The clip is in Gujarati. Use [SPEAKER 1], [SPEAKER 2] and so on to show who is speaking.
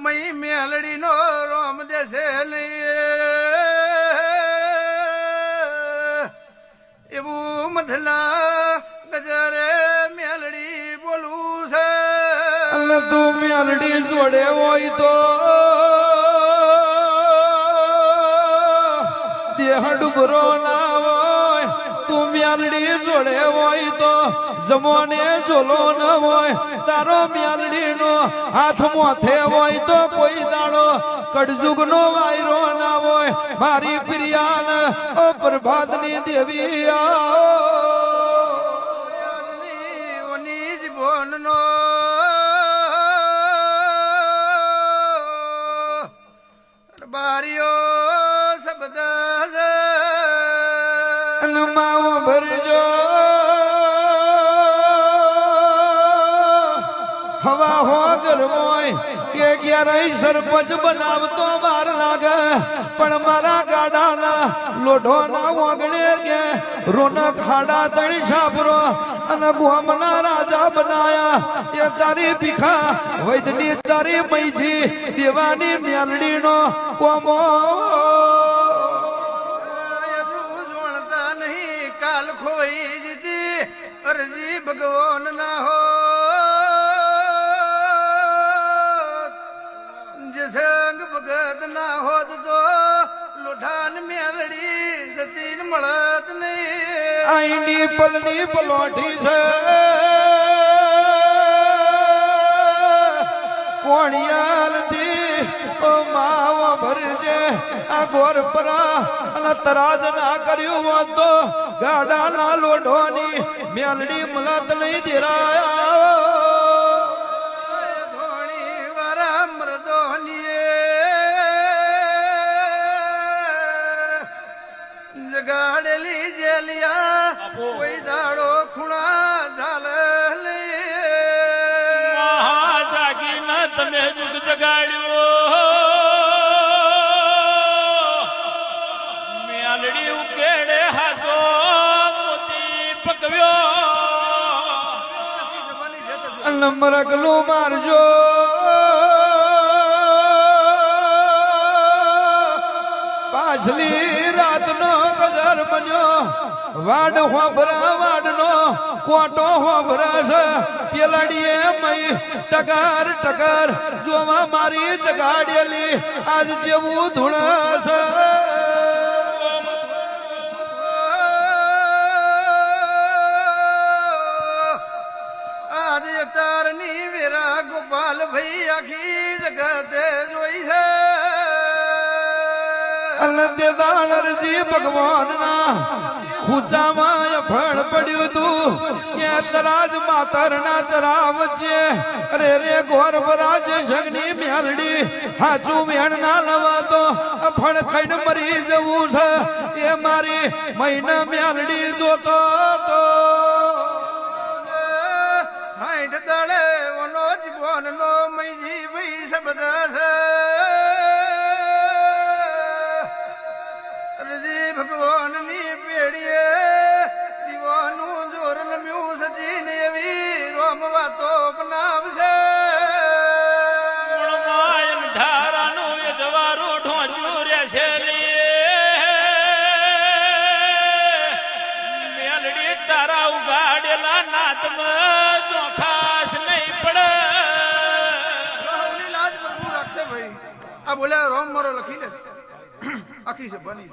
[SPEAKER 1] મઈ મેલડી નો રોમ દેશે એવું મધલા ગજરે મેલડી બોલું છે
[SPEAKER 2] અને તું મેલડી જોડે હોય તો દેહ ડુબરો ના હોય તું મેલડી જોડે હોય તો જમોને જોલો ન હોય તારો મેલડી નો હાથ મોથે હોય તો કોઈ દાડો કડજુગ નો વાયરો ના હોય મારી પ્રિયાન ઓ પ્રભાત ની દેવી
[SPEAKER 1] ઓની જ બોન નો બારીઓ શબ્દ
[SPEAKER 2] માવો ભરજો હવા હો ગરમોય કે ક્યારેય સરપંચ બનાવતો વાર લાગે પણ મારા ગાડાના લોઢોના ઓગણે કે રોનક ખાડા તણી છાપરો અને ગોમના રાજા બનાયા એ તારી ભીખા વૈદની તારી મૈજી દેવાની મેલડીનો કોમો
[SPEAKER 1] કાલ ખોઈ જીતી અરજી ભગવાન ના હો જે સંગ ભગત ના હોત તો લોઢાન મેલડી સચીન મળત નહીં
[SPEAKER 2] આઈની પલની પલોઠી છે કોણિયાલથી ઓ માવો ભરજે આ ગોરપરા અને તરાજ ના કર્યું હોત તો ગાડાના લોઢોની મેલડી મલત નહીં દેરાયા
[SPEAKER 1] ધોણી વારા મરદોની જગાડેલી જેલિયા કોઈ દાડો ખૂણા ઝાલ
[SPEAKER 3] જાગીને તમે જુગ જગાડ્યો મેલડી ઉકેડે હાચો મોતી પકવ્યો
[SPEAKER 2] મરગલું મારજો પાછલી રાતનો ગજર બન્યો વાડ હોભરા વાડનો કોટો હોભરા છે પેલડીએ મય ટકાર ટકાર જોવા મારી જગાડેલી આજ જેવું ધૂણસ
[SPEAKER 1] આજ તારની વેરા ગોપાલ ભાઈ આખી જગતે જોઈ છે
[SPEAKER 2] અલંદે દાણરજી ભગવાનના ખૂચામાં ફળ પડ્યું તું કે તરાજ માતરના ચરાવ છે અરે રે ગોર વરાજ જગની મેલડી હાચું વેણ ના લવા તો ફળ ખાઈને મરી જવું છે એ મારી મહિના મેલડી જોતો તો
[SPEAKER 1] હાઈટ દળે ઓનો જીવન નો મૈજી ભાઈ શબ્દ છે ભગવાન ની પેડીએ દીવાનું જોર નમ્યું સચીન એવી રોમ વાતો બનાવશે
[SPEAKER 3] ધારાનું એ જવારું ઢોંચ્યું રહેશે મેલડી તારા ઉગાડેલા નાતમાં ચોખાશ નહીં પડે
[SPEAKER 1] લાજ પ્રભુ રાખશે ભાઈ આ બોલ્યા રોમ મારો લખી દે આખી છે બની